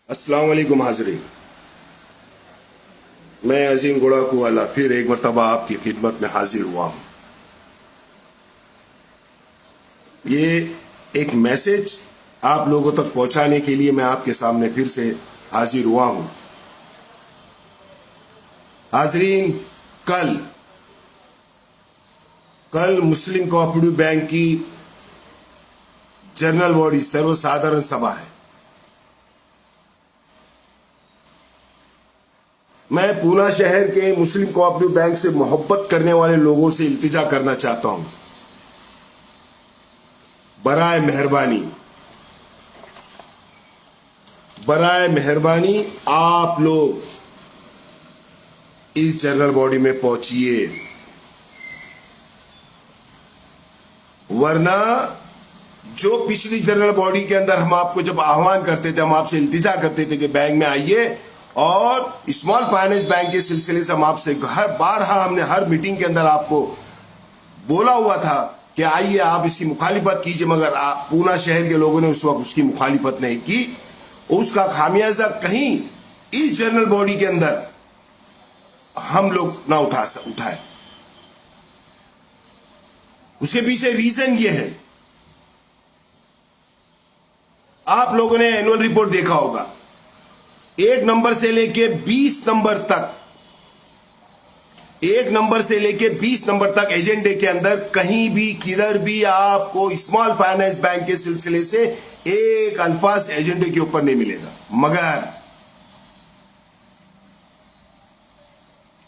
अस्सलाम वालेकुम हाज़रीन। मैं अजीम गुड़ाकू वाला फिर एक मरतबा आपकी खिदमत में हाजिर हुआ हूँ। ये एक मैसेज आप लोगों तक पहुंचाने के लिए मैं आपके सामने फिर से हाजिर हुआ हूँ। हाजरीन, कल मुस्लिम कोऑपरेटिव बैंक की जनरल बॉडी सर्वसाधारण सभा है। मैं पूना शहर के मुस्लिम कोऑपरेटिव बैंक से मोहब्बत करने वाले लोगों से इल्तिजा करना चाहता हूं, बराए मेहरबानी आप लोग इस जनरल बॉडी में पहुंचिए, वरना जो पिछली जनरल बॉडी के अंदर हम आपको जब आह्वान करते थे, हम आपसे इल्तिजा करते थे कि बैंक में आइए, और स्मॉल फाइनेंस बैंक के सिलसिले से हम आपसे हमने हर मीटिंग के अंदर आपको बोला हुआ था कि आइए आप इसकी मुखालिफत कीजिए, मगर पूना शहर के लोगों ने उस वक्त उसकी मुखालिफत नहीं की। उसका खामियाजा कहीं इस जनरल बॉडी के अंदर हम लोग ना उठाए। उसके पीछे रीजन ये है, आप लोगों ने एनुअल रिपोर्ट देखा होगा, 1 नंबर से लेके 20 नंबर तक, 1 नंबर से लेके 20 नंबर तक एजेंडे के अंदर कहीं भी किधर भी आपको स्मॉल फाइनेंस बैंक के सिलसिले से एक अल्फाज एजेंडे के ऊपर नहीं मिलेगा। मगर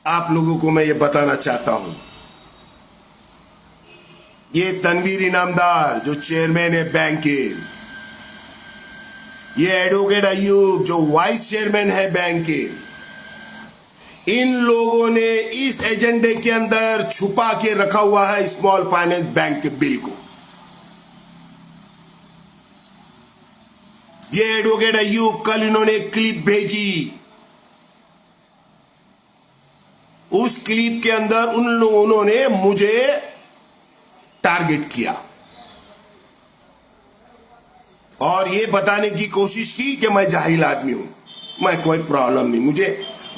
आप लोगों को मैं ये बताना चाहता हूं, ये तनवीर इनामदार जो चेयरमैन है बैंक के, ये एडवोकेट अयूब जो वाइस चेयरमैन है बैंक के, इन लोगों ने इस एजेंडे के अंदर छुपा के रखा हुआ है स्मॉल फाइनेंस बैंक के बिल को। ये एडवोकेट अयूब कल इन्होंने एक क्लिप भेजी, उस क्लिप के अंदर उन्होंने मुझे टारगेट किया और ये बताने की कोशिश की कि मैं जाहिल आदमी हूं। मैं कोई प्रॉब्लम नहीं,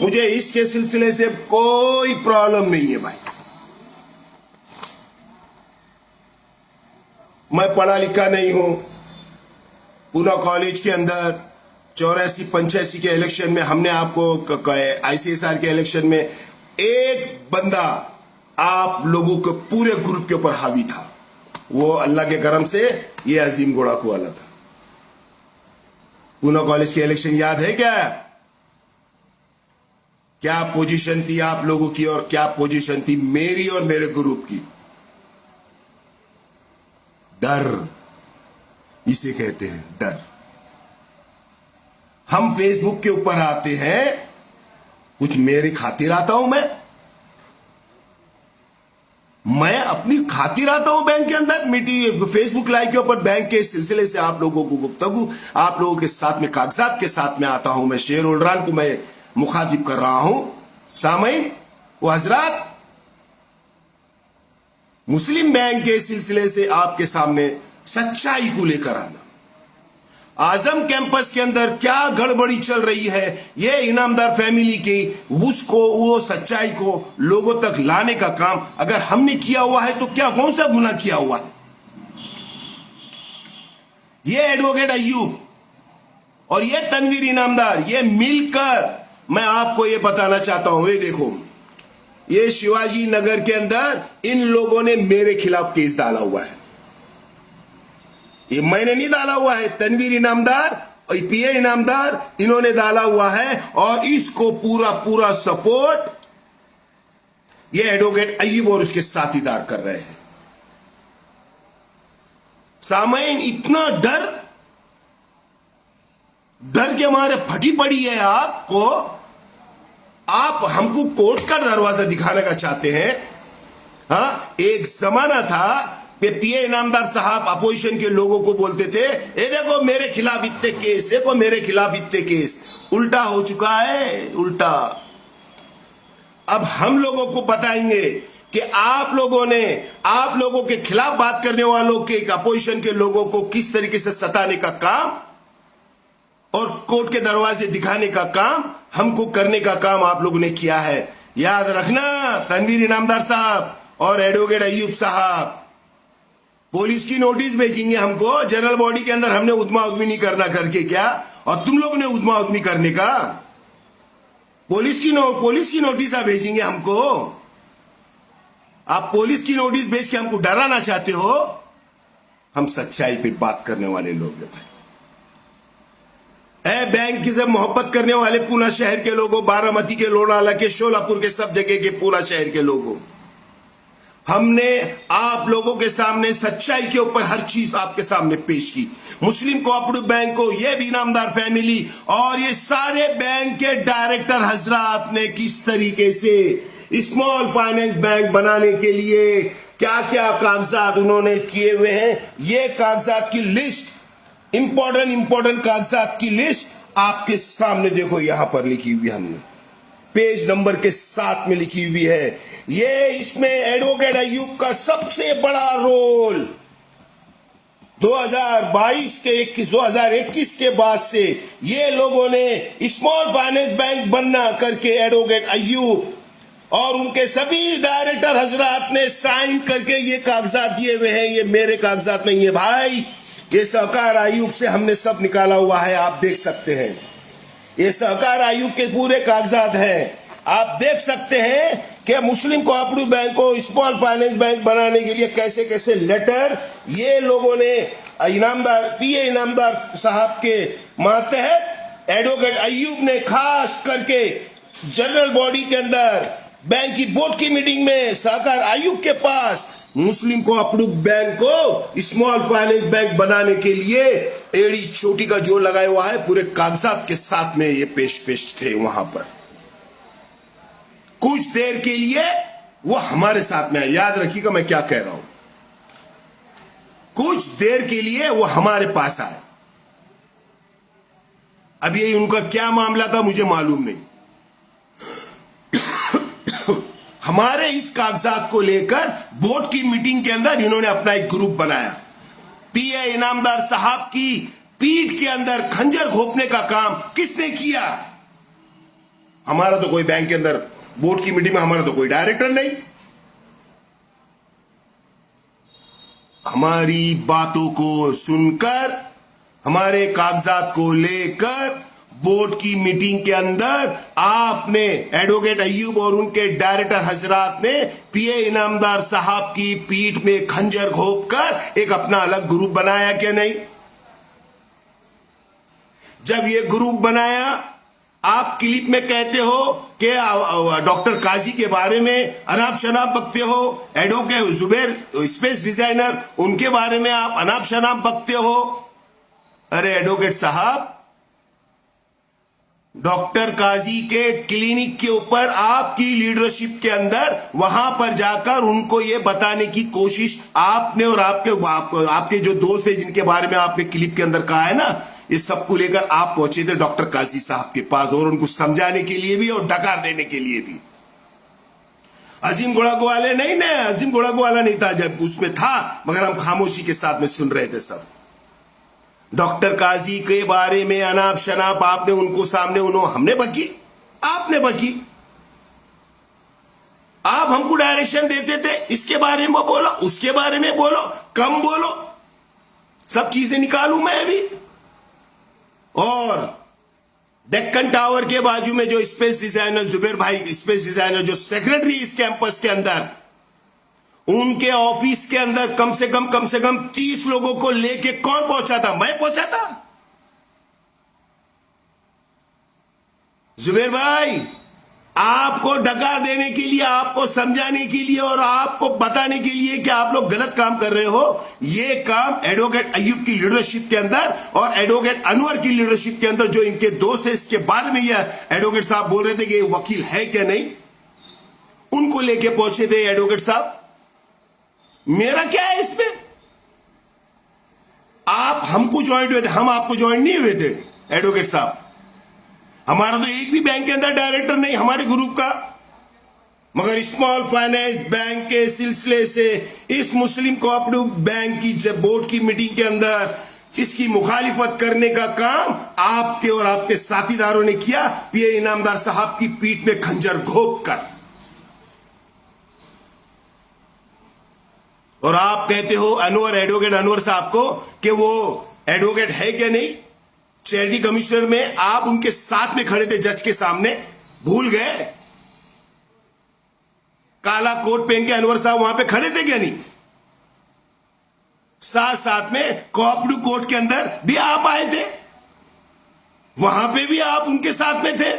मुझे इसके सिलसिले से कोई प्रॉब्लम नहीं है भाई। मैं पढ़ा लिखा नहीं हूं। पूना कॉलेज के अंदर 84-85 के इलेक्शन में हमने आपको ICSR के इलेक्शन में एक बंदा आप लोगों के पूरे ग्रुप के ऊपर हावी था, वो अल्लाह के करम से ये अजीम गुड़ाकू वाला था। पूना कॉलेज के इलेक्शन याद है क्या पोजीशन थी आप लोगों की और क्या पोजीशन थी मेरी और मेरे ग्रुप की? डर, इसे कहते हैं डर। हम फेसबुक के ऊपर आते हैं, कुछ मेरी खातिर आता हूं, मैं अपनी खातिर आता हूं बैंक के अंदर, मीटिंग फेसबुक लाइव के ऊपर बैंक के सिलसिले से आप लोगों को गुफ्तगू, आप लोगों के साथ में कागजात के साथ में आता हूं। मैं शेयर होल्डरान को मैं मुखातिब कर रहा हूं। सामईन वो हजरात, मुस्लिम बैंक के सिलसिले से आपके सामने सच्चाई को लेकर आना, आजम कैंपस के अंदर क्या गड़बड़ी चल रही है, ये इनामदार फैमिली की वो सच्चाई को लोगों तक लाने का काम अगर हमने किया हुआ है तो क्या कौन सा गुनाह किया हुआ है? ये एडवोकेट अयूब और ये तनवीर इनामदार, ये मिलकर, मैं आपको ये बताना चाहता हूं, ये देखो, ये शिवाजी नगर के अंदर इन लोगों ने मेरे खिलाफ केस डाला हुआ है। ये मैंने नहीं डाला हुआ है, तनवीर इनामदार और PA इनामदार इन्होंने डाला हुआ है, और इसको पूरा सपोर्ट ये एडवोकेट अयूब और उसके साथीदार कर रहे हैं। सामईन, इतना डर के मारे फटी पड़ी है आपको, आप हमको कोर्ट का दरवाजा दिखाने का चाहते हैं। हाँ, एक जमाना था PA इनामदार साहब अपोजिशन के लोगों को बोलते थे, ए देखो मेरे खिलाफ इतने केस, देखो मेरे खिलाफ इतने केस। उल्टा हो चुका है, उल्टा। अब हम लोगों को बताएंगे कि आप लोगों ने आप लोगों के खिलाफ बात करने वालों के, अपोजिशन के लोगों को किस तरीके से सताने का काम और कोर्ट के दरवाजे दिखाने का काम, हमको करने का काम आप लोगों ने किया है। याद रखना तनवीर इनामदार साहब और एडवोकेट अय्यूब साहब, पुलिस की नोटिस भेजेंगे हमको, जनरल बॉडी के अंदर हमने उद्मा उद्मी नहीं करना करके क्या, और तुम लोग ने उद्मा उद्मी करने का, पुलिस की नोटिस आप भेजेंगे हमको। आप पुलिस की नोटिस भेज के हमको डराना चाहते हो। हम सच्चाई पे बात करने वाले लोग हैं भाई। बैंक से मोहब्बत करने वाले पूना शहर के लोगों, बारामती के, लोनावाला के, शोलापुर के, सब जगह के पूरा शहर के लोगों, हमने आप लोगों के सामने सच्चाई के ऊपर हर चीज आपके सामने पेश की। मुस्लिम कोऑपरेटिव बैंक को, ये भी इनामदार फैमिली और ये सारे बैंक के डायरेक्टर हजरात ने किस तरीके से स्मॉल फाइनेंस बैंक बनाने के लिए क्या क्या कागजात उन्होंने किए हुए हैं, ये कागजात की लिस्ट, इंपॉर्टेंट कागजात की लिस्ट आपके सामने देखो, यहां पर लिखी हुई हमने, पेज नंबर के 7 में लिखी हुई है। ये इसमें एडवोकेट अय्यूब का सबसे बड़ा रोल 2021 के बाद से ये लोगों ने स्मॉल फाइनेंस बैंक बनना करके एडवोकेट अय्यूब और उनके सभी डायरेक्टर हजरात ने साइन करके ये कागजात दिए हुए हैं। ये मेरे कागजात नहीं है भाई, ये सहकार आयोग से हमने सब निकाला हुआ है, आप देख सकते हैं। ये सहकार आयोग के पूरे कागजात हैं, आप देख सकते हैं कि मुस्लिम कोऑपरेटिव बैंक को स्मॉल फाइनेंस बैंक बनाने के लिए कैसे कैसे लेटर ये लोगों ने पीए इनामदार साहब के मातहत एडवोकेट अय्यूब ने खास करके जनरल बॉडी के अंदर बैंक की बोर्ड की मीटिंग में सहकार आयोग के पास मुस्लिम कोऑपरेटिव बैंक को स्मॉल फाइनेंस बैंक बनाने के लिए एड़ी चोटी का जोर लगाया हुआ है, पूरे कागजात के साथ में ये पेश थे वहां पर। कुछ देर के लिए वो हमारे साथ में है, याद रखिएगा मैं क्या कह रहा हूं, कुछ देर के लिए वो हमारे पास आए। अब ये उनका क्या मामला था मुझे मालूम नहीं। हमारे इस कागजात को लेकर बोर्ड की मीटिंग के अंदर इन्होंने अपना एक ग्रुप बनाया। पीए इनामदार साहब की पीठ के अंदर खंजर घोंपने का काम किसने किया? हमारा तो कोई बैंक के अंदर बोर्ड की मीटिंग में हमारा तो कोई डायरेक्टर नहीं। हमारी बातों को सुनकर, हमारे कागजात को लेकर बोर्ड की मीटिंग के अंदर आपने एडवोकेट अय्यूब और उनके डायरेक्टर हजरात ने पीए इनामदार साहब की पीठ में खंजर घोंपकर एक अपना अलग ग्रुप बनाया क्या नहीं? जब ये ग्रुप बनाया, आप क्लिप में कहते हो कि डॉक्टर काजी के बारे में अनाप शनाप बकते हो, एडवोकेट जुबैर स्पेस डिजाइनर उनके बारे में आप अनाप शनाप बकते हो। अरे एडवोकेट साहब, डॉक्टर काजी के क्लिनिक के ऊपर आपकी लीडरशिप के अंदर वहां पर जाकर उनको यह बताने की कोशिश आपने और आपके जो दोस्त है जिनके बारे में आपने क्लिप के अंदर कहा है ना, ये सबको लेकर आप पहुंचे थे डॉक्टर काजी साहब के पास और उनको समझाने के लिए भी और डकार देने के लिए भी। अजीम गुड़ागवाले नहीं, अजीम गुड़ागवाला नहीं था जब उसमें था, मगर हम खामोशी के साथ में सुन रहे थे सब। डॉक्टर काजी के बारे में अनाप शनाप आपने उनको सामने हमने बकी, आपने बकी। आप हमको डायरेक्शन देते थे, इसके बारे में बोलो, उसके बारे में बोलो, कम बोलो, सब चीजें निकालूं मैं अभी। और डेक्कन टावर के बाजू में जो स्पेस डिजाइनर जुबैर भाई, स्पेस डिजाइनर जो सेक्रेटरी इस कैंपस के अंदर, उनके ऑफिस के अंदर कम से कम 30 लोगों को लेके कौन पहुंचा था? मैं पहुंचा था। जुबैर भाई, आपको डकार देने के लिए, आपको समझाने के लिए और आपको बताने के लिए कि आप लोग गलत काम कर रहे हो, ये काम एडवोकेट अय्यूब की लीडरशिप के अंदर और एडवोकेट अनवर की लीडरशिप के अंदर जो इनके दोस्त है, इसके बाद में यह एडवोकेट साहब बोल रहे थे कि वकील है क्या नहीं, उनको लेके पहुंचे थे एडवोकेट साहब। मेरा क्या है इसमें? आप हमको ज्वाइन हुए थे, हम आपको ज्वाइन नहीं हुए थे एडवोकेट साहब। हमारा तो एक भी बैंक के अंदर डायरेक्टर नहीं हमारे ग्रुप का, मगर स्मॉल फाइनेंस बैंक के सिलसिले से इस मुस्लिम कोऑपरेटिव बैंक की जब बोर्ड की मीटिंग के अंदर इसकी मुखालिफत करने का काम आपके और आपके साथीदारों ने किया पीए इनामदार साहब की पीठ में खंजर घोंप कर। और आप कहते हो अनवर, एडवोकेट अनवर साहब को कि वो एडवोकेट है क्या नहीं? चैरिटी कमिश्नर में आप उनके साथ में खड़े थे जज के सामने, भूल गए? काला कोट पहन के अनवर साहब वहां पे खड़े थे क्या नहीं? साथ साथ में कोऑपरेटिव कोर्ट के अंदर भी आप आए थे, वहां पे भी आप उनके साथ में थे।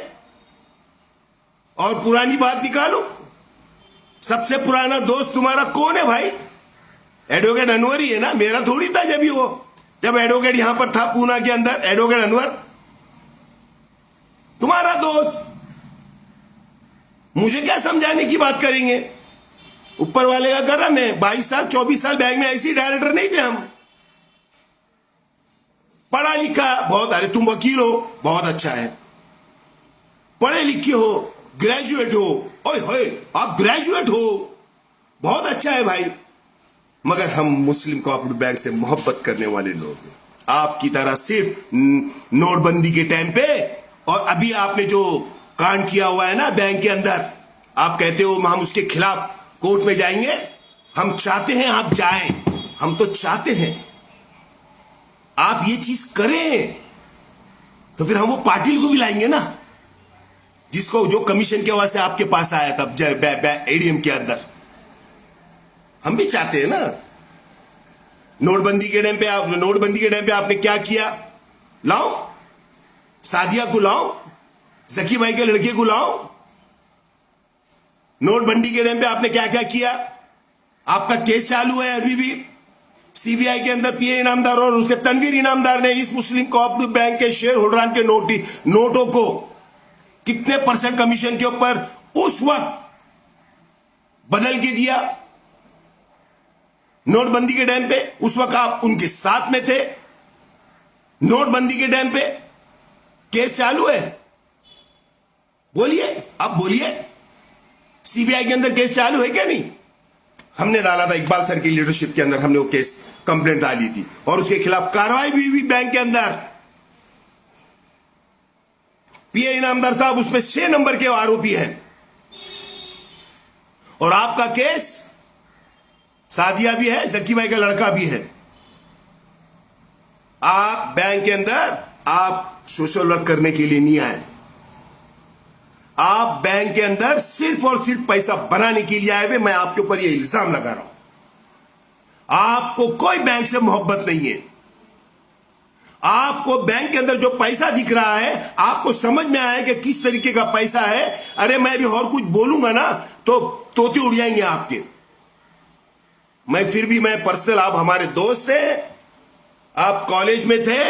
और पुरानी बात निकालो, सबसे पुराना दोस्त तुम्हारा कौन है भाई? एडवोकेट अनवर ही है ना, मेरा थोड़ी था जब एडवोकेट यहां पर था पूना के अंदर। एडवोकेट अनवर तुम्हारा दोस्त, मुझे क्या समझाने की बात करेंगे? ऊपर वाले का करम है, 22 साल 24 साल बैंक में ऐसे डायरेक्टर नहीं थे हम। पढ़ा लिखा बहुत, अरे तुम वकील हो, बहुत अच्छा है, पढ़े लिखे हो, ग्रेजुएट हो, ओए होए आप ग्रेजुएट हो, बहुत अच्छा है भाई, मगर हम मुस्लिम कोऑपरेटिव बैंक से मोहब्बत करने वाले लोग हैं। आपकी तरह सिर्फ नोटबंदी के टाइम पे और अभी आपने जो कांड किया हुआ है ना बैंक के अंदर, आप कहते हो हम उसके खिलाफ कोर्ट में जाएंगे। हम चाहते हैं आप जाएं, हम तो चाहते हैं आप ये चीज करें, तो फिर हम वो पाटिल को भी लाएंगे ना, जिसको जो कमीशन की वजह से आपके पास आया था एडीएम के अंदर। हम भी चाहते हैं ना। नोटबंदी के टाइम पे आपने क्या किया? लाओ सादिया को, लाओ जकी भाई के लड़के को लाओ। नोटबंदी के टाइम पे आपने क्या क्या किया? आपका केस चालू है अभी भी सीबीआई के अंदर। पीए इनामदार और उसके तनवीर इनामदार ने इस मुस्लिम कोऑपरेटिव बैंक के शेयर होल्डर के नोटों को कितने % कमीशन के ऊपर उस वक्त बदल के दिया? नोटबंदी के टाइम पे उस वक्त आप उनके साथ में थे। नोटबंदी के टाइम पे केस चालू है, बोलिए, अब बोलिए, सीबीआई के अंदर केस चालू है क्या नहीं? हमने डाला था, इकबाल सर की लीडरशिप के अंदर हमने वो केस कंप्लेंट डाली थी और उसके खिलाफ कार्रवाई भी हुई बैंक के अंदर। पीए इनामदार साहब उसमें 6 नंबर के आरोपी हैं और आपका केस सादिया भी है, जकी भाई का लड़का भी है। आप बैंक के अंदर आप सोशल वर्क करने के लिए नहीं आए, आप बैंक के अंदर सिर्फ और सिर्फ पैसा बनाने के लिए आए हुए। मैं आपके ऊपर यह इल्जाम लगा रहा हूं। आपको कोई बैंक से मोहब्बत नहीं है। आपको बैंक के अंदर जो पैसा दिख रहा है, आपको समझ में आया कि किस तरीके का पैसा है। अरे मैं भी और कुछ बोलूंगा ना तो तोते उड़ जाएंगे आपके। मैं पर्सनल, आप हमारे दोस्त थे, आप कॉलेज में थे,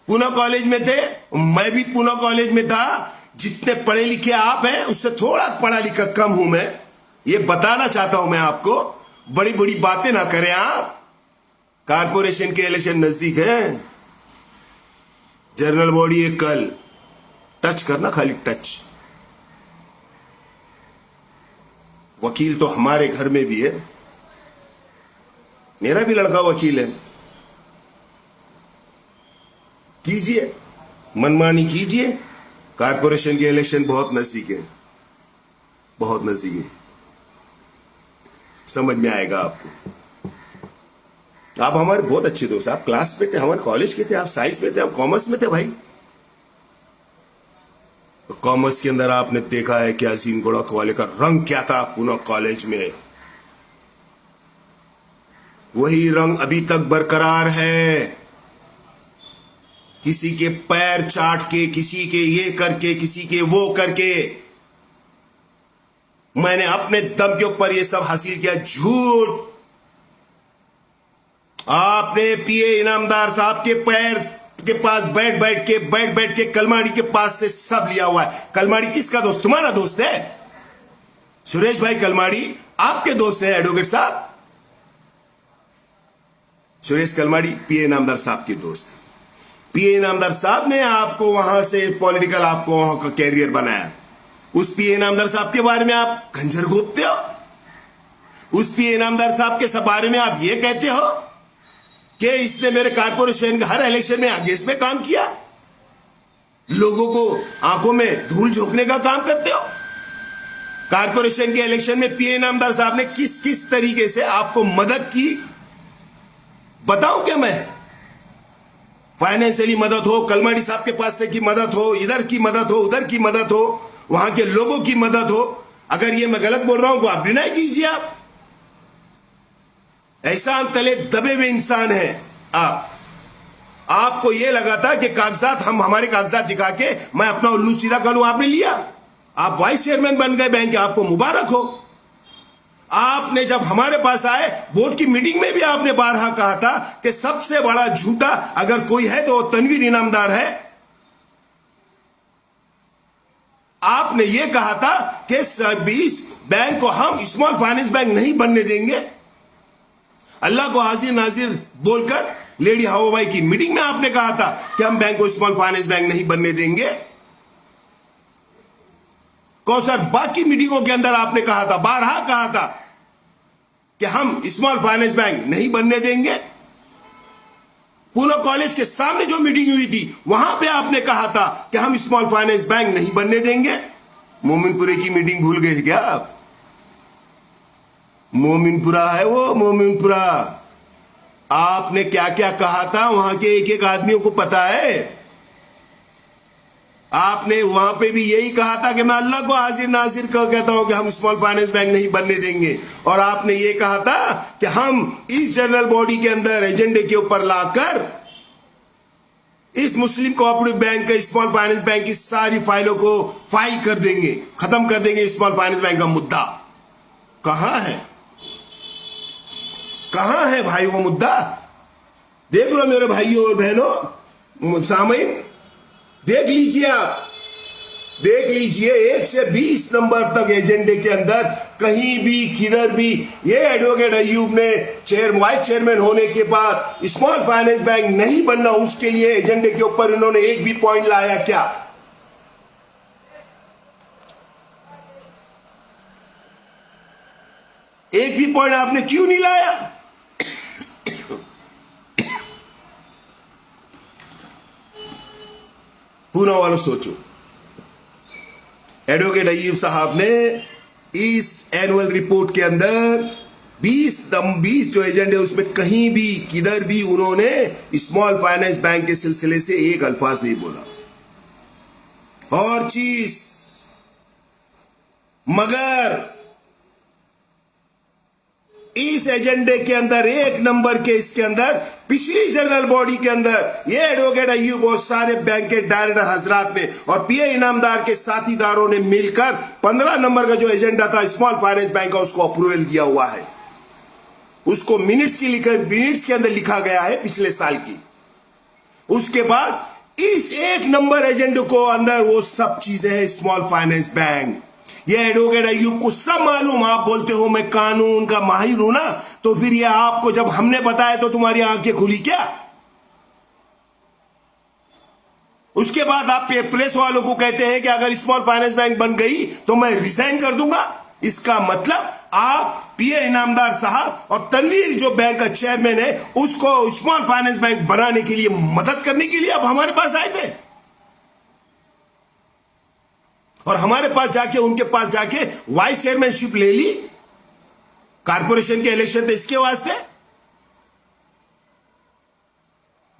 पूना कॉलेज में थे, मैं भी पूना कॉलेज में था। जितने पढ़े लिखे आप हैं उससे थोड़ा पढ़ा लिखा कम हूं मैं, ये बताना चाहता हूं मैं आपको। बड़ी बड़ी बातें ना करें आप। कारपोरेशन के इलेक्शन नजदीक है, जनरल बॉडी है कल, टच करना, खाली टच। वकील तो हमारे घर में भी है, मेरा भी लड़का वकील है। कीजिए, मनमानी कीजिए। कारपोरेशन के इलेक्शन बहुत नजदीक है, बहुत नजदीक है, समझ में आएगा आपको। आप हमारे बहुत अच्छे दोस्त, आप क्लास में थे, हमारे कॉलेज के थे, आप साइंस में थे, आप कॉमर्स में थे भाई। तो कॉमर्स के अंदर आपने देखा है कि अजीम गोड़क वाले का रंग क्या था पूना कॉलेज में, वही रंग अभी तक बरकरार है। किसी के पैर चाट के, किसी के ये करके, किसी के वो करके, मैंने अपने दम के ऊपर ये सब हासिल किया। झूठ। आपने पीए इनामदार साहब के पैर के पास बैठ के कलमाड़ी के पास से सब लिया हुआ है। कलमाड़ी किसका दोस्त? तुम्हारा दोस्त है। सुरेश भाई कलमाड़ी आपके दोस्त है, एडवोकेट साहब सुरेश कलमाड़ी पीए इनामदार साहब के दोस्त। पीए इनामदार साहब ने आपको वहां से पॉलिटिकल, आपको वहां का कैरियर बनाया। उस पीए इनामदार साहब के बारे में आप खंजर घोंपते हो। उस पीए इनामदार साहब के बारे में आप ये कहते हो कि इसने मेरे कारपोरेशन के हर इलेक्शन में अगेंस्ट में काम किया। लोगों को आंखों में धूल झोंकने का काम करते हो। कारपोरेशन के इलेक्शन में पीए इनामदार साहब ने किस किस तरीके से आपको मदद की बताऊं क्या मैं? फाइनेंशियली मदद हो, कलमाडी साहब के पास से की मदद हो, इधर की मदद हो, उधर की मदद हो, वहां के लोगों की मदद हो। अगर ये मैं गलत बोल रहा हूं तो आप डिनाई कीजिए। आप ऐसा तले दबे हुए इंसान हैं आपको ये लगा था कि कागजात हमारे कागजात दिखा के मैं अपना उल्लू सीधा करूं, आपने लिया। आप वाइस चेयरमैन बन गए बैंक के, आपको मुबारक हो। आपने जब हमारे पास आए बोर्ड की मीटिंग में भी आपने बारहा कहा था कि सबसे बड़ा झूठा अगर कोई है तो तनवीर इनामदार है। आपने यह कहा था कि इस बैंक को हम स्मॉल फाइनेंस बैंक नहीं बनने देंगे। अल्लाह को हाजिर नाजिर बोलकर लेडी हवाबाई की मीटिंग में आपने कहा था कि हम बैंक को स्मॉल फाइनेंस बैंक नहीं बनने देंगे। कौसर बाकी मीटिंगों के अंदर आपने कहा था, बारहा कहा था कि हम स्मॉल फाइनेंस बैंक नहीं बनने देंगे। पूना कॉलेज के सामने जो मीटिंग हुई थी वहां पे आपने कहा था कि हम स्मॉल फाइनेंस बैंक नहीं बनने देंगे। मोमिनपुरे की मीटिंग भूल गए क्या आप? मोमिनपुरा है वो, मोमिनपुरा। आपने क्या क्या कहा था वहां के एक एक आदमियों को पता है। आपने वहां पे भी यही कहा था कि मैं अल्लाह को हाजिर नाजिर कर कहता हूं कि हम स्मॉल फाइनेंस बैंक नहीं बनने देंगे। और आपने ये कहा था कि हम इस जनरल बॉडी के अंदर एजेंडे के ऊपर लाकर इस मुस्लिम कोऑपरेटिव बैंक का स्मॉल फाइनेंस बैंक की सारी फाइलों को फाइल कर देंगे, खत्म कर देंगे। स्मॉल फाइनेंस बैंक का मुद्दा कहां है? कहां है भाई वो मुद्दा? देख लो मेरे भाइयों और बहनों, सामईन देख लीजिए। आप देख लीजिए 1 से 20 नंबर तक एजेंडे के अंदर कहीं भी किधर भी ये एडवोकेट अय्यूब ने वाइस चेयरमैन होने के बाद स्मॉल फाइनेंस बैंक नहीं बनना, उसके लिए एजेंडे के ऊपर इन्होंने एक भी पॉइंट लाया क्या? एक भी पॉइंट आपने क्यों नहीं लाया? पूना वालों सोचो, एडवोकेट अय्यूब साहब ने इस एनुअल रिपोर्ट के अंदर 20 जो एजेंडे उसमें कहीं भी किधर भी उन्होंने स्मॉल फाइनेंस बैंक के सिलसिले से एक अल्फाज नहीं बोला। और चीज मगर इस एजेंडे के अंदर 1 नंबर के इसके अंदर पिछली जनरल बॉडी के अंदर ये एडवोकेट अय्यूब और सारे बैंक के डायरेक्टर हजरात ने और पीए इनामदार के साथीदारों ने मिलकर 15 नंबर का जो एजेंडा था स्मॉल फाइनेंस बैंक का, उसको अप्रूवल दिया हुआ है। उसको मिनट्स के अंदर लिखा गया है पिछले साल की। उसके बाद इस 1 नंबर एजेंडे को अंदर वो सब चीजें हैं स्मॉल फाइनेंस बैंक। ये एडवोकेट अय्यूब को सब मालूम। आप बोलते हो मैं कानून का माहिर हूं ना, तो फिर ये आपको जब हमने बताया तो तुम्हारी आंखें खुली क्या? उसके बाद आप प्रेस वालों को कहते हैं कि अगर स्मॉल फाइनेंस बैंक बन गई तो मैं रिजाइन कर दूंगा। इसका मतलब आप पीए इनामदार साहब और तनवीर जो बैंक का चेयरमैन है उसको स्मॉल फाइनेंस बैंक बनाने के लिए मदद करने के लिए आप हमारे पास आए थे। और हमारे पास जाके उनके पास जाके वाइस चेयरमैनशिप ले ली। कारपोरेशन के इलेक्शन थे इसके वास्ते।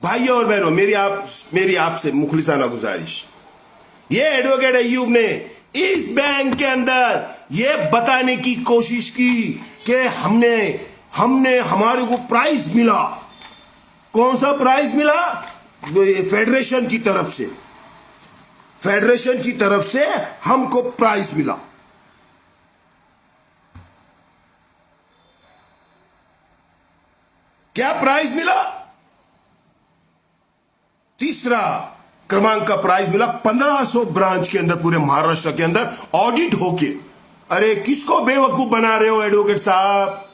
भाइयों और बहनों, मेरी आपसे मुखलिसाना गुजारिश, ये एडवोकेट अय्यूब ने इस बैंक के अंदर ये बताने की कोशिश की कि हमने हमारे को प्राइज मिला। कौन सा प्राइज मिला? फेडरेशन की तरफ से। फेडरेशन की तरफ से हमको प्राइज मिला। क्या प्राइज मिला? 3रा क्रमांक का प्राइज मिला। 1500 ब्रांच के अंदर पूरे महाराष्ट्र के अंदर ऑडिट होके। अरे किसको बेवकूफ बना रहे हो एडवोकेट साहब?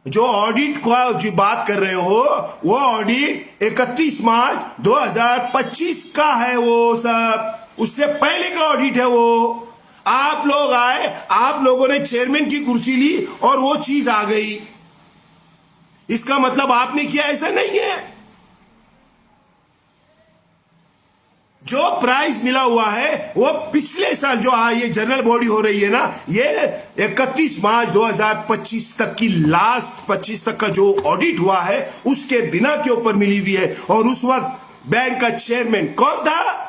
जो ऑडिट का जो बात कर रहे हो वो ऑडिट 31 मार्च 2025 का है। वो सब उससे पहले का ऑडिट है वो। आप लोग आए, आप लोगों ने चेयरमैन की कुर्सी ली और वो चीज आ गई। इसका मतलब आपने किया ऐसा नहीं है। जो प्राइस मिला हुआ है वो पिछले साल जो ये जनरल बॉडी हो रही है ना, ये 31 मार्च 2025 तक की लास्ट 25 तक का जो ऑडिट हुआ है उसके बिना के ऊपर मिली हुई है। और उस वक्त बैंक का चेयरमैन कौन था?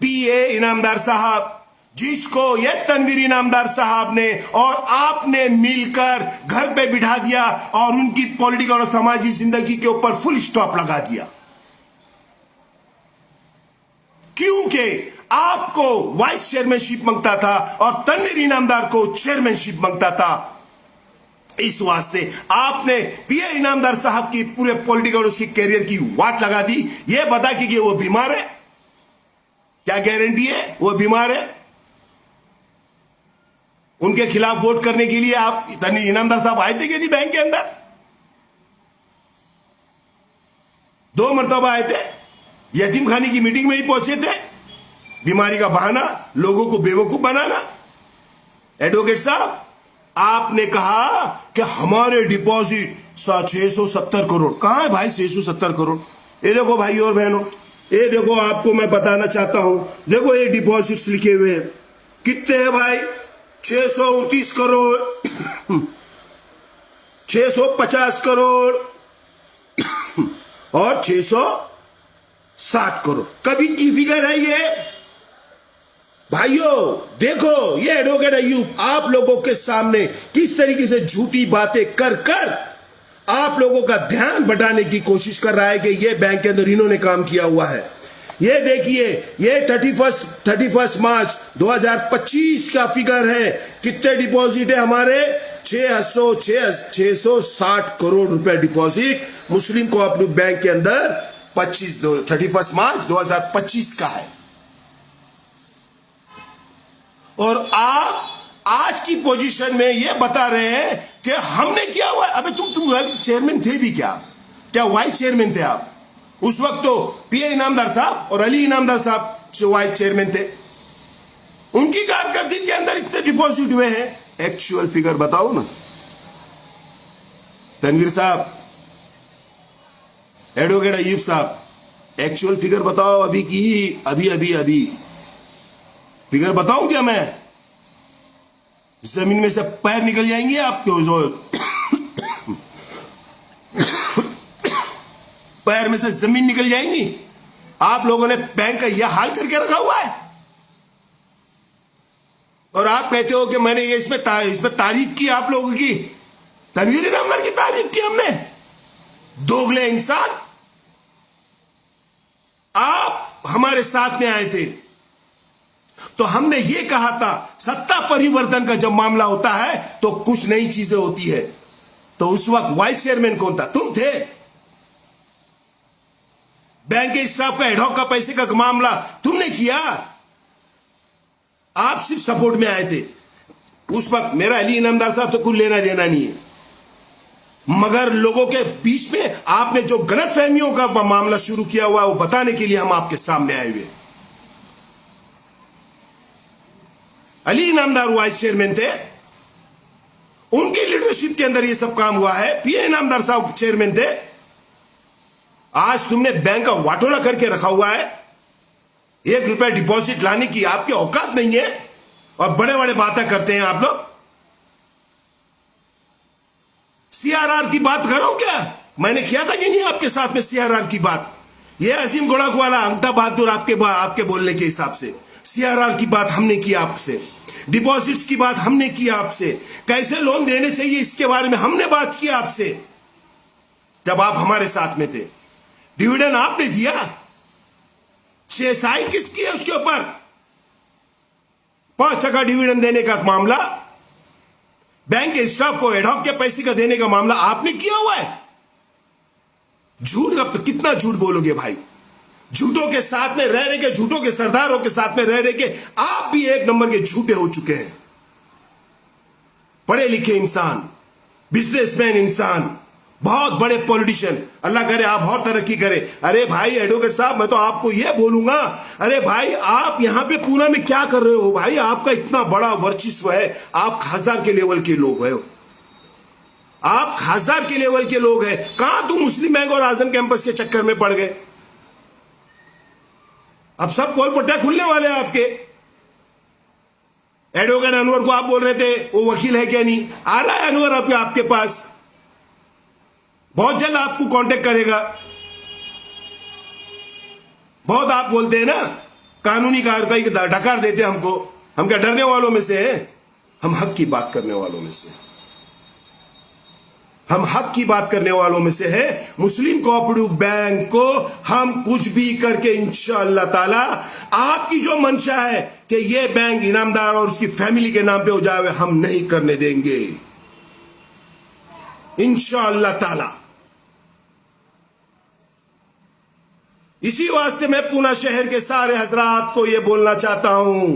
पीए इनामदार साहब, जिसको ये तनवीर इनामदार साहब ने और आपने मिलकर घर पे बिठा दिया और उनकी पॉलिटिकल और समाजी जिंदगी के ऊपर फुल स्टॉप लगा दिया। क्योंकि आपको वाइस चेयरमैनशिप मांगता था और तनवीर इनामदार को चेयरमैनशिप मांगता था। इस वास्ते आपने पीए इनामदार साहब की पूरे पॉलिटिकल उसकी कैरियर की वाट लगा दी। यह बता कि वो बीमार है, क्या गारंटी है वो बीमार है? उनके खिलाफ वोट करने के लिए आप तनवीर इनामदार साहब आए थे कि नहीं बैंक के अंदर? 2 मरतबा आए थे, यतीम खाने की मीटिंग में ही पहुंचे थे। बीमारी का बहाना, लोगों को बेवकूफ बनाना। एडवोकेट साहब, आपने कहा कि हमारे डिपॉजिट 670 करोड़। कहां है भाई 670 करोड़? ये देखो भाई और बहनों, ये देखो, आपको मैं बताना चाहता हूं, देखो ये डिपॉजिट्स लिखे हुए हैं। कितने हैं भाई? 629 करोड़ 650 करोड़ और 660 करोड़। कभी की फिगर है ये भाइयों? देखो ये एडवोकेट अय्यूब आप लोगों के सामने किस तरीके से झूठी बातें कर कर आप लोगों का ध्यान बटाने की कोशिश कर रहा है कि ये बैंक के अंदर इन्होंने काम किया हुआ है। ये देखिए, ये 31 मार्च 2025 का फिगर है। कितने डिपॉजिट है हमारे? 660 करोड़ रुपए डिपॉजिट मुस्लिम कोऑपरेटिव बैंक के अंदर 31 मार्च 2025 का है। और आप आज की पोजीशन में ये बता रहे हैं कि हमने किया हुआ। अबे तुम चेयरमैन थे भी क्या वाइस चेयरमैन थे आप? उस वक्त तो पीए इनामदार साहब और अली इनामदार साहब जो वाइस चेयरमैन थे, उनकी कारकर्दगी के अंदर इतने डिपॉजिट हुए हैं। एक्चुअल फिगर बताओ ना तनवीर साहब, एडवोकेट अय्यूब साहब, एक्चुअल फिगर बताओ अभी की अभी फिगर बताऊं क्या मैं? जमीन में से पैर निकल जाएंगे आपके, जो पैर में से जमीन निकल जाएंगी। आप लोगों ने बैंक का यह हाल करके रखा हुआ है और आप कहते हो कि मैंने ये इसमें तारीफ की आप लोगों की। तनवीर इनामदार की तारीफ की हमने? दोगले इंसान। आप हमारे साथ में आए थे तो हमने ये कहा था सत्ता परिवर्तन का जब मामला होता है तो कुछ नई चीजें होती है। तो उस वक्त वाइस चेयरमैन कौन था? तुम थे। बैंक के स्टाफ का एडहॉक का पैसे का मामला तुमने किया। आप सिर्फ सपोर्ट में आए थे। उस वक्त मेरा अली इनामदार साहब से कुछ लेना देना नहीं है, मगर लोगों के बीच में आपने जो गलत फहमियों का मामला शुरू किया हुआ है वो बताने के लिए हम आपके सामने आए हुए। अली इनामदार वाइस चेयरमैन थे, उनकी लीडरशिप के अंदर ये सब काम हुआ है। पीए इनामदार साहब चेयरमैन थे। आज तुमने बैंक का वाटोला करके रखा हुआ है। 1 रुपया डिपॉजिट लाने की आपकी औकात नहीं है और बड़े बड़े बातें करते हैं आप लोग। सीआरआर की बात करो क्या? मैंने किया था कि नहीं आपके साथ में सीआरआर की बात? ये अजीम गोड़क वाला अंगठा बहादुर आपके बोलने के हिसाब से सीआरआर की बात हमने की आपसे, डिपॉजिट्स की बात हमने की आपसे, कैसे लोन देने चाहिए इसके बारे में हमने बात की आपसे जब आप हमारे साथ में थे। डिविडेंड आपने दिया, 6 साइन किसकी है उसके ऊपर? 5% डिविडेंड देने का मामला, बैंक के स्टाफ को एडहॉक के पैसे का देने का मामला आपने किया हुआ है। झूठ अब तो कितना झूठ बोलोगे भाई? झूठों के साथ में रह रहे के, झूठों के सरदारों के साथ में रह रहे के आप भी 1 नंबर के झूठे हो चुके हैं। पढ़े लिखे इंसान, बिजनेसमैन इंसान, बहुत बड़े पॉलिटिशियन, अल्लाह करे आप और तरक्की करे। अरे भाई एडवोकेट साहब, मैं तो आपको यह बोलूंगा, अरे भाई आप यहां पे पूना में क्या कर रहे हो भाई? आपका इतना बड़ा वर्चस्व है, आप खासदार के लेवल के लोग हैं, आप खासदार के लेवल के लोग हैं। कहां तुम मुस्लिम बैंक और आजम कैंपस के चक्कर में पड़ गए? अब सब पोल पट्टा खुलने वाले हैं आपके। एडवोकेट अनवर को आप बोल रहे थे वो वकील है क्या नहीं, आ रहा है अनवर आपके पास, बहुत जल्द आपको कांटेक्ट करेगा। बहुत आप बोलते हैं ना कानूनी कार्रवाई ढकार देते हैं हमको, हम क्या डरने वालों में से हैं? हम हक की बात करने वालों में से, हम हक की बात करने वालों में से है। मुस्लिम कोऑपरेटिव बैंक को हम कुछ भी करके इंशाअल्लाह ताला, आपकी जो मंशा है कि ये बैंक इनामदार और उसकी फैमिली के नाम पे हो जाए, हम नहीं करने देंगे इंशाअल्लाह ताला। इसी वास्ते मैं पूना शहर के सारे हजरात को यह बोलना चाहता हूं,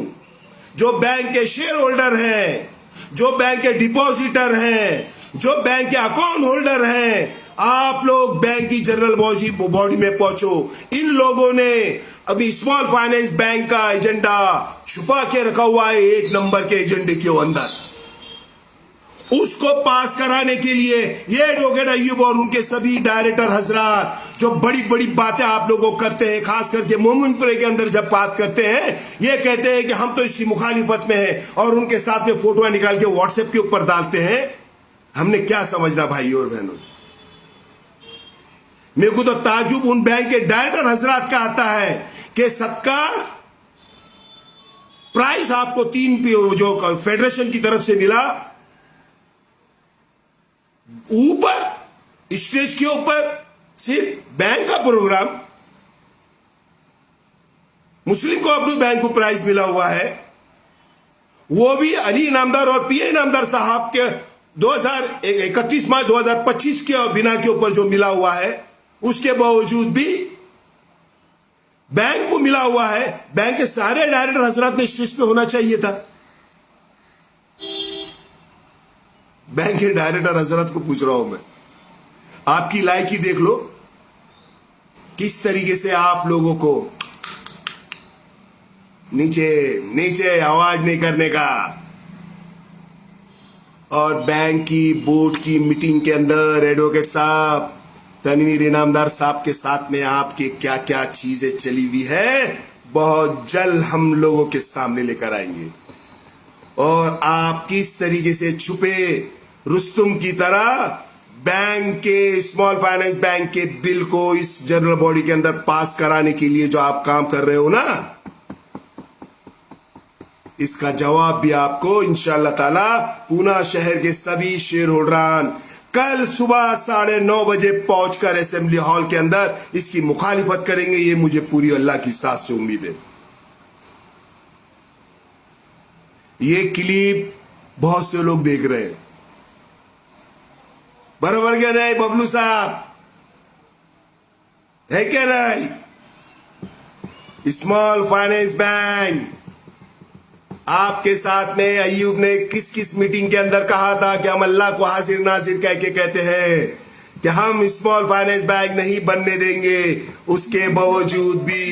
जो बैंक के शेयर होल्डर हैं, जो बैंक के डिपॉजिटर हैं, जो बैंक के अकाउंट होल्डर हैं, आप लोग बैंक की जनरल बॉडी में पहुंचो। इन लोगों ने अभी स्मॉल फाइनेंस बैंक का एजेंडा छुपा के रखा हुआ है, 1 नंबर के एजेंडे के अंदर। उसको पास कराने के लिए ये एडवोकेट अय्यूब और उनके सभी डायरेक्टर हजरात जो बड़ी बड़ी बातें आप लोगों को करते हैं, खास करके मोमिनपुरे के अंदर जब बात करते हैं, ये कहते हैं कि हम तो इसकी मुखालिफत में हैं और उनके साथ में फोटो निकाल के व्हाट्सएप के ऊपर डालते हैं। हमने क्या समझना भाइयों और बहनों? मेरे को तो ताजुब उन बैंक के डायरेक्टर हजरात का आता है कि सत्कार प्राइस आपको 3 जो फेडरेशन की तरफ से मिला, ऊपर स्टेज के ऊपर सिर्फ बैंक का प्रोग्राम, मुस्लिम कोऑपरेटिव बैंक को प्राइज मिला हुआ है, वो भी अली इनामदार और पीए इनामदार साहब के 31 मार्च 2025 के बिना के ऊपर जो मिला हुआ है, उसके बावजूद भी बैंक को मिला हुआ है। बैंक के सारे डायरेक्टर हजरात ने स्टेज पे होना चाहिए था। बैंक के डायरेक्टर हजरत को पूछ रहा हूं मैं, आपकी लायकी देख लो किस तरीके से आप लोगों को नीचे नीचे आवाज नहीं करने का। और बैंक की बोर्ड की मीटिंग के अंदर एडवोकेट साहब, तनवीर इनामदार साहब के साथ में आपकी क्या क्या चीजें चली हुई है, बहुत जल्द हम लोगों के सामने लेकर आएंगे। और आप किस तरीके से छुपे रुस्तुम की तरह बैंक के, स्मॉल फाइनेंस बैंक के बिल को इस जनरल बॉडी के अंदर पास कराने के लिए जो आप काम कर रहे हो ना, इसका जवाब भी आपको इंशाअल्लाह ताला पूना शहर के सभी शेयर होल्डरान कल सुबह 9:30 बजे पहुंचकर असेंबली हॉल के अंदर इसकी मुखालिफत करेंगे। ये मुझे पूरी अल्लाह की साथ से उम्मीद है। ये क्लिप बहुत से लोग देख रहे हैं, बराबर क्या नहीं बबलू साहब, है क्या नहीं? स्मॉल फाइनेंस बैंक आपके साथ में अय्यूब ने किस किस मीटिंग के अंदर कहा था कि हम अल्लाह को हाजिर नाजिर कह के कहते हैं कि हम स्मॉल फाइनेंस बैंक नहीं बनने देंगे। उसके बावजूद भी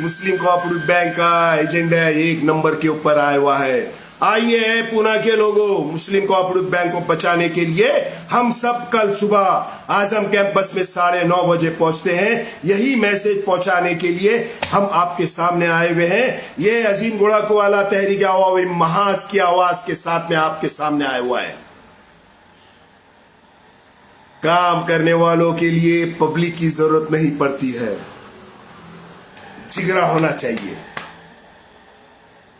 मुस्लिम कोऑपरेटिव बैंक का एजेंडा 1 नंबर के ऊपर आया हुआ है। आइए हैं पूना के लोगों, मुस्लिम कोऑपरेटिव बैंक को बचाने के लिए हम सब कल सुबह आजम कैंपस में 9:30 बजे पहुंचते हैं। यही मैसेज पहुंचाने के लिए हम आपके सामने आए हुए हैं। ये अजीम गुड़ाको वाला तहरीक अवामी महाज की आवाज के साथ में आपके सामने आया हुआ है। काम करने वालों के लिए पब्लिक की जरूरत नहीं पड़ती है, जिगरा होना चाहिए।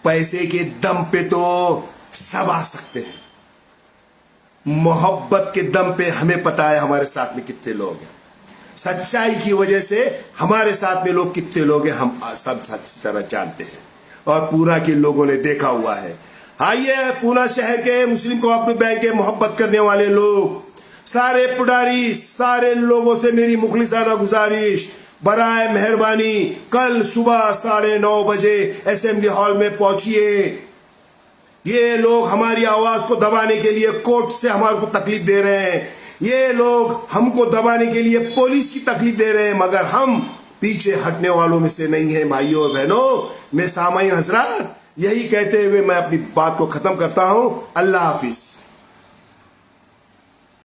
पैसे के दम पे तो सब आ सकते हैं, मोहब्बत के दम पे हमें पता है हमारे साथ में कितने लोग हैं, सच्चाई की वजह से हमारे साथ में लोग कितने लोग हैं हम सब अच्छी तरह जानते हैं और पूना के लोगों ने देखा हुआ है। आइए पूना शहर के मुस्लिम कोऑपरेटिव बैंक के मोहब्बत करने वाले लोग, सारे पुडारी, सारे लोगों से मेरी मुखलिसाना गुजारिश, बराए मेहरबानी कल सुबह 9:30 बजे असेंबली हॉल में पहुंचिए। ये लोग हमारी आवाज को दबाने के लिए कोर्ट से हमारे को तकलीफ दे रहे हैं, ये लोग हमको दबाने के लिए पुलिस की तकलीफ दे रहे हैं, मगर हम पीछे हटने वालों में से नहीं है। भाइयों और बहनों, मैं सामाईन हजरात यही कहते हुए मैं अपनी बात को खत्म करता हूं। अल्लाह हाफिज।